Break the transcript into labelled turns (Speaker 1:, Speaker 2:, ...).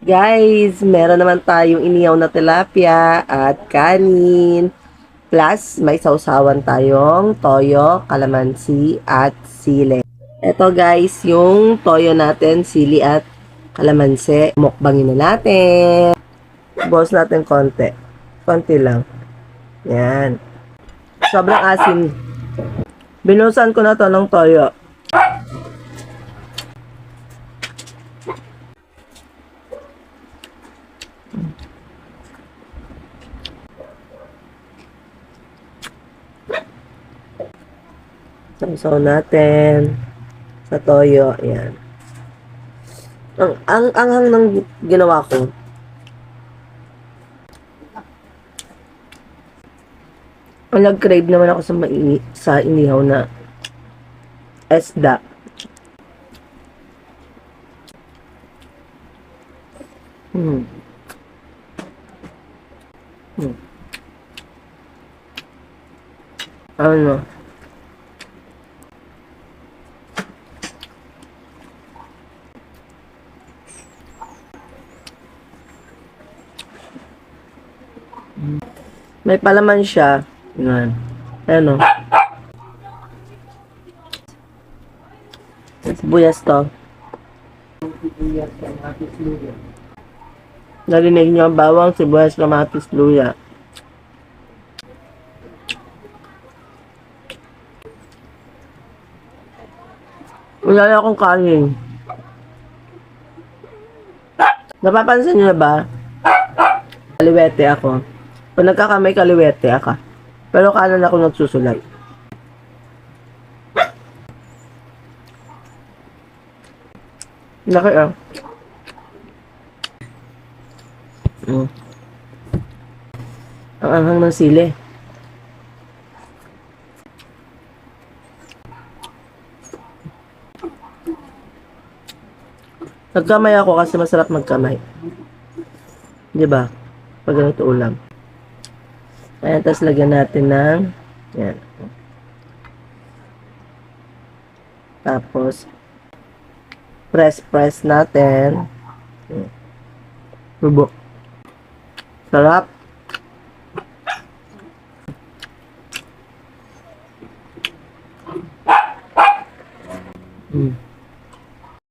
Speaker 1: Guys, meron naman tayong inihaw na tilapia at kanin. Plus, may sausawan tayong toyo, kalamansi, at sili. Ito guys, yung toyo natin, sili at kalamansi. Mukbangin na natin. Boss natin konti. Konti lang. Yan. Sobrang asim. Binusan ko na to ng toyo. Sausaw natin sa toyo. Ayan. Ang anghang ng ginawa ko. Nag-crave naman ako sa inihaw na esda. Hmm. Hmm. Ano? May palaman siya. Yan. Ano? Sibuyas to. Narinig niyo ang bawang, sibuyas, kamatis, luya. Wala akong kanin. Napapansin niyo na ba? Kaliwete ako. Pag nagkakamay kaliwete ako. Pero kanan ako nagsusulay. Laki ah. Ang anghang ng sili. Nagkamay ako kasi masarap magkamay. Di ba? Pag ganito ulam. Ayan, tapos lagyan natin ng yan. Tapos press natin. Bubok. Sarap.